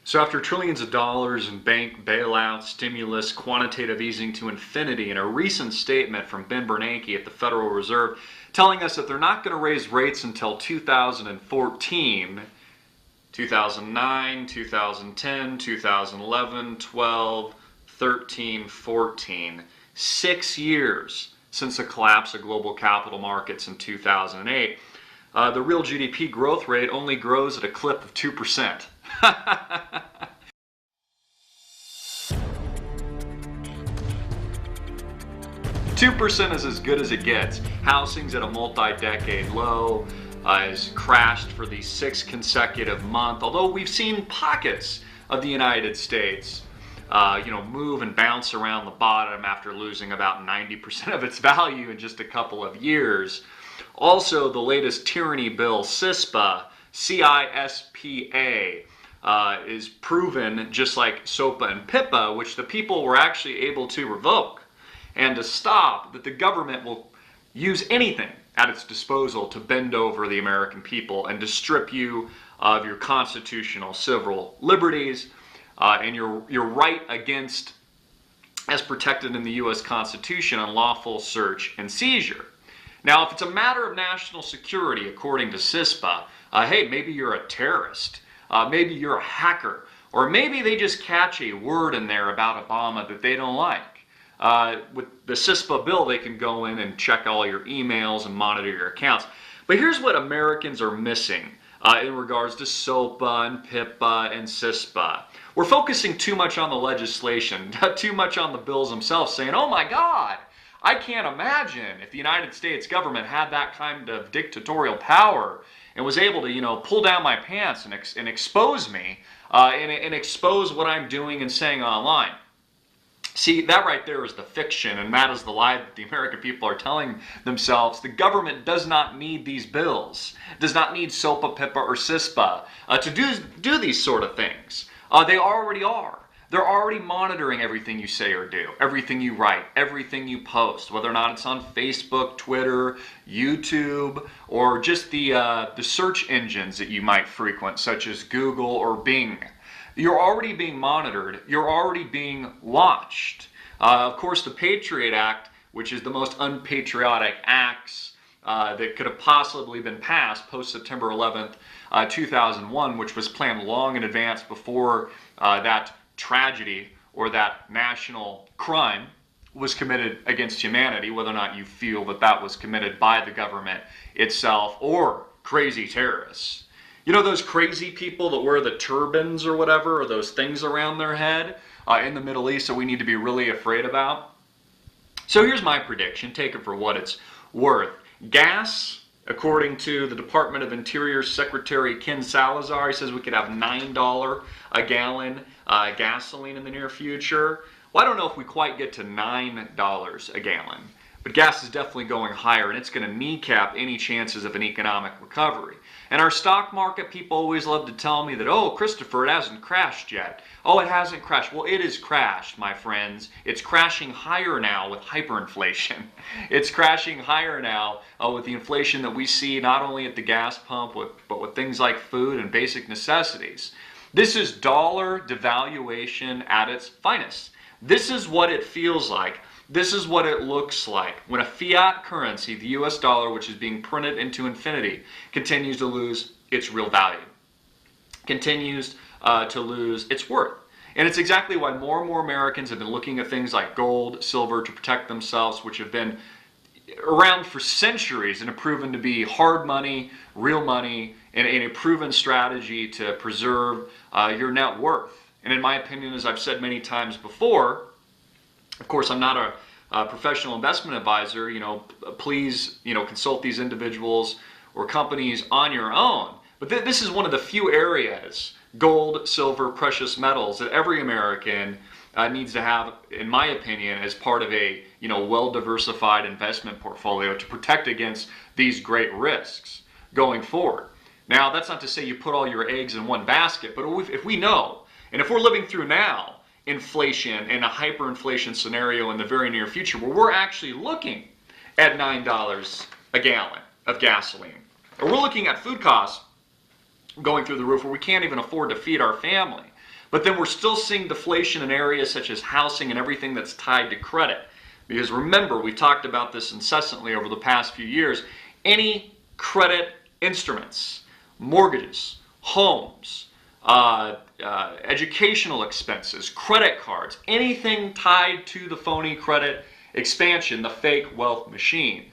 So after trillions of dollars in bank bailouts, stimulus, quantitative easing to infinity, and a recent statement from Ben Bernanke at the Federal Reserve telling us that they're not going to raise rates until 2014, 2009, 2010, 2011, 12, 13, 14, 6 years since the collapse of global capital markets in 2008, the real GDP growth rate only grows at a clip of 2%. 2% is as good as it gets. Housing's at a multi-decade low, has crashed for the 6th consecutive month, although we've seen pockets of the United States move and bounce around the bottom after losing about 90% of its value in just a couple of years. Also, the latest tyranny bill, CISPA, C-I-S-P-A, is proven, just like SOPA and PIPA, which the people were actually able to revoke and to stop, that the government will use anything at its disposal to bend over the American people and to strip you of your constitutional civil liberties and your right against, as protected in the U.S. Constitution, unlawful search and seizure. Now, if it's a matter of national security, according to CISPA, hey, maybe you're a terrorist, maybe you're a hacker, or maybe they just catch a word in there about Obama that they don't like. With the CISPA bill, they can go in and check all your emails and monitor your accounts. But here's what Americans are missing in regards to SOPA and PIPA and CISPA. We're focusing too much on the legislation, too much on the bills themselves, saying, oh my God, I can't imagine if the United States government had that kind of dictatorial power and was able to, pull down my pants and expose me and expose what I'm doing and saying online. See, that right there is the fiction, and that is the lie that the American people are telling themselves. The government does not need these bills, does not need SOPA, PIPA, or CISPA to do these sort of things. They already are. They're already monitoring everything you say or do, everything you write, everything you post, whether or not it's on Facebook, Twitter, YouTube, or just the search engines that you might frequent, such as Google or Bing. You're already being monitored. You're already being watched. Of course, the Patriot Act, which is the most unpatriotic acts that could have possibly been passed post-September 11th, 2001, which was planned long in advance before that tragedy or that national crime was committed against humanity, whether or not you feel that that was committed by the government itself or crazy terrorists. You know those crazy people that wear the turbans or whatever, or those things around their head in the Middle East that we need to be really afraid about? So here's my prediction, take it for what it's worth. Gas, according to the Department of Interior Secretary Ken Salazar, he says we could have $9 a gallon gasoline in the near future. Well, I don't know if we quite get to $9 a gallon, but gas is definitely going higher, and it's going to kneecap any chances of an economic recovery. And our stock market, people always love to tell me that, oh, Christopher, it hasn't crashed yet. Oh, it hasn't crashed. Well, it has crashed, my friends. It's crashing higher now with hyperinflation. It's crashing higher now with the inflation that we see not only at the gas pump, but with things like food and basic necessities. This is dollar devaluation at its finest. This is what it feels like. This is what it looks like when a fiat currency, the US dollar, which is being printed into infinity, continues to lose its real value, continues to lose its worth. And it's exactly why more and more Americans have been looking at things like gold, silver to protect themselves, which have been around for centuries and have proven to be hard money, real money, and a proven strategy to preserve your net worth. And in my opinion, as I've said many times before, of course, I'm not a professional investment advisor. Please, consult these individuals or companies on your own. But this is one of the few areas, gold, silver, precious metals, that every American needs to have, in my opinion, as part of a well-diversified investment portfolio to protect against these great risks going forward. Now, that's not to say you put all your eggs in one basket, but if we know, and if we're living through now, inflation and a hyperinflation scenario in the very near future where we're actually looking at $9 a gallon of gasoline, or we're looking at food costs going through the roof where we can't even afford to feed our family. But then we're still seeing deflation in areas such as housing and everything that's tied to credit. Because remember, we've talked about this incessantly over the past few years, any credit instruments, mortgages, homes, educational expenses, credit cards, anything tied to the phony credit expansion, the fake wealth machine,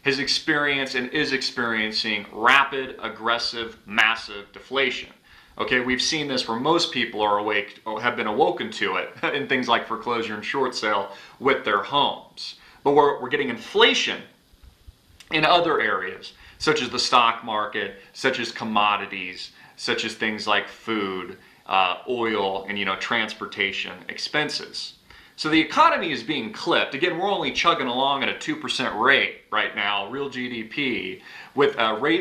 has experienced and is experiencing rapid, aggressive, massive deflation. Okay, we've seen this where most people are awake, or have been awoken to it in things like foreclosure and short sale with their homes. But we're getting inflation in other areas, such as the stock market, such as commodities, such as things like food, oil, and transportation expenses. So the economy is being clipped. Again, we're only chugging along at a 2% rate right now, real GDP, with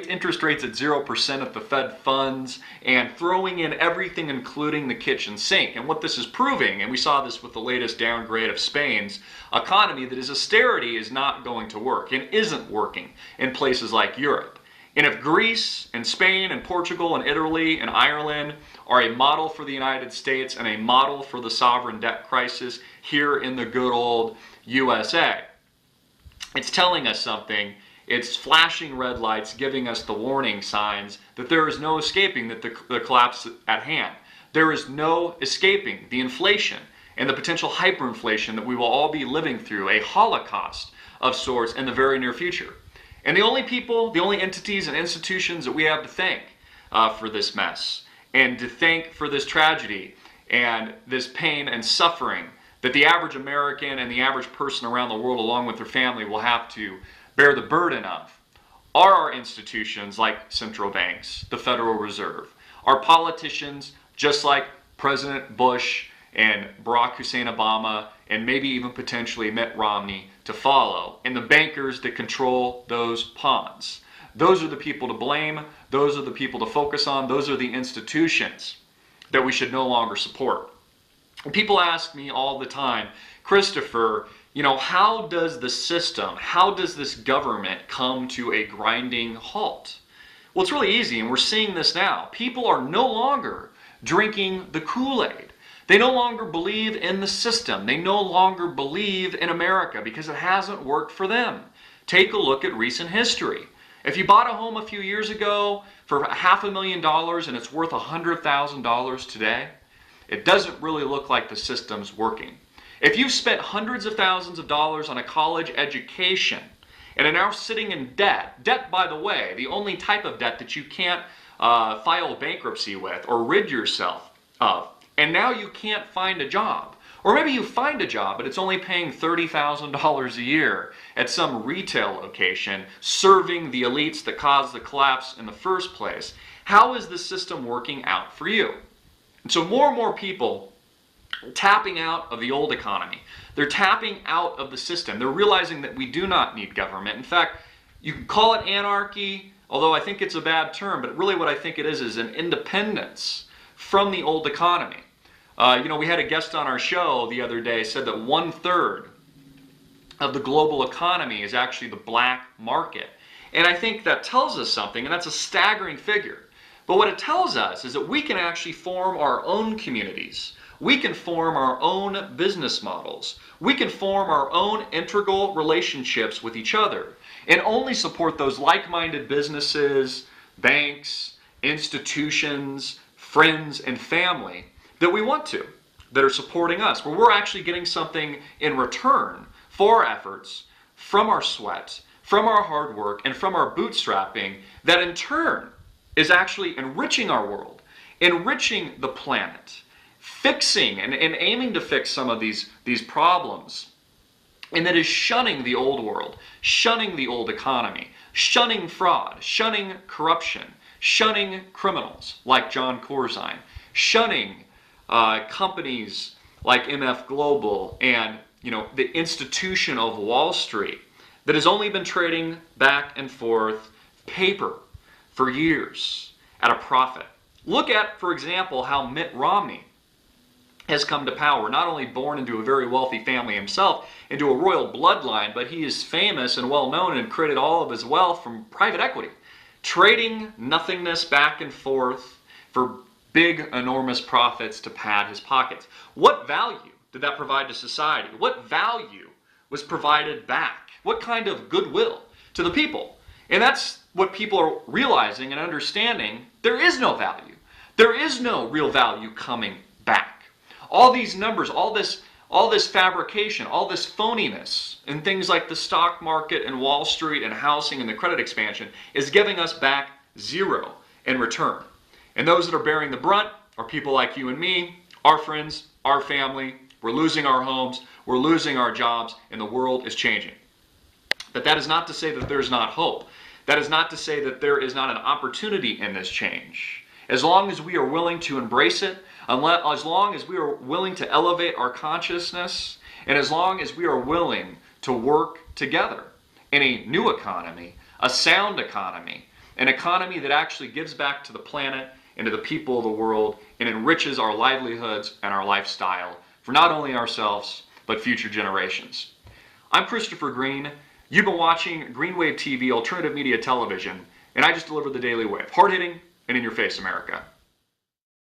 interest rates at 0% at the Fed funds, and throwing in everything including the kitchen sink. And what this is proving, and we saw this with the latest downgrade of Spain's economy, that is austerity is not going to work and isn't working in places like Europe. And if Greece and Spain and Portugal and Italy and Ireland are a model for the United States and a model for the sovereign debt crisis here in the good old USA, it's telling us something. It's flashing red lights, giving us the warning signs that there is no escaping the collapse at hand. There is no escaping the inflation and the potential hyperinflation that we will all be living through, a holocaust of sorts in the very near future. And the only people, the only entities and institutions that we have to thank for this mess and to thank for this tragedy and this pain and suffering that the average American and the average person around the world along with their family will have to bear the burden of are our institutions like central banks, the Federal Reserve, our politicians just like President Bush and Barack Hussein Obama, and maybe even potentially Mitt Romney to follow, and the bankers that control those pawns. Those are the people to blame. Those are the people to focus on. Those are the institutions that we should no longer support. And people ask me all the time, Christopher, how does the system, how does this government come to a grinding halt? Well, it's really easy, and we're seeing this now. People are no longer drinking the Kool-Aid. They no longer believe in the system. They no longer believe in America because it hasn't worked for them. Take a look at recent history. If you bought a home a few years ago for $500,000 and it's worth $100,000 today, it doesn't really look like the system's working. If you've spent hundreds of thousands of dollars on a college education and are now sitting in debt, by the way, the only type of debt that you can't file bankruptcy with or rid yourself of, and now you can't find a job. Or maybe you find a job, but it's only paying $30,000 a year at some retail location, serving the elites that caused the collapse in the first place. How is the system working out for you? And so more and more people are tapping out of the old economy. They're tapping out of the system. They're realizing that we do not need government. In fact, you can call it anarchy, although I think it's a bad term, but really what I think it is an independence from the old economy. We had a guest on our show the other day said that 1/3 of the global economy is actually the black market. And I think that tells us something, and that's a staggering figure. But what it tells us is that we can actually form our own communities. We can form our own business models. We can form our own integral relationships with each other and only support those like-minded businesses, banks, institutions, friends, and family that we want to, that are supporting us, where we're actually getting something in return for our efforts, from our sweat, from our hard work, and from our bootstrapping, that in turn is actually enriching our world, enriching the planet, fixing and aiming to fix some of these problems, and that is shunning the old world, shunning the old economy, shunning fraud, shunning corruption, shunning criminals like John Corzine, shunning companies like MF Global and the institution of Wall Street that has only been trading back and forth paper for years at a profit. Look at, for example, how Mitt Romney has come to power. Not only born into a very wealthy family himself, into a royal bloodline, but he is famous and well known and created all of his wealth from private equity, trading nothingness back and forth for big, enormous profits to pad his pockets. What value did that provide to society? What value was provided back? What kind of goodwill to the people? And that's what people are realizing and understanding. There is no value. There is no real value coming back. All these numbers, all this fabrication, all this phoniness, and things like the stock market and Wall Street and housing and the credit expansion is giving us back zero in return. And those that are bearing the brunt are people like you and me, our friends, our family. We're losing our homes, we're losing our jobs, and the world is changing. But that is not to say that there's not hope. That is not to say that there is not an opportunity in this change. As long as we are willing to embrace it, as long as we are willing to elevate our consciousness, and as long as we are willing to work together in a new economy, a sound economy, an economy that actually gives back to the planet and to the people of the world and enriches our livelihoods and our lifestyle for not only ourselves, but future generations. I'm Christopher Green. You've been watching Green Wave TV, alternative media television, and I just deliver the Daily Wave. Hard-hitting and in-your-face America.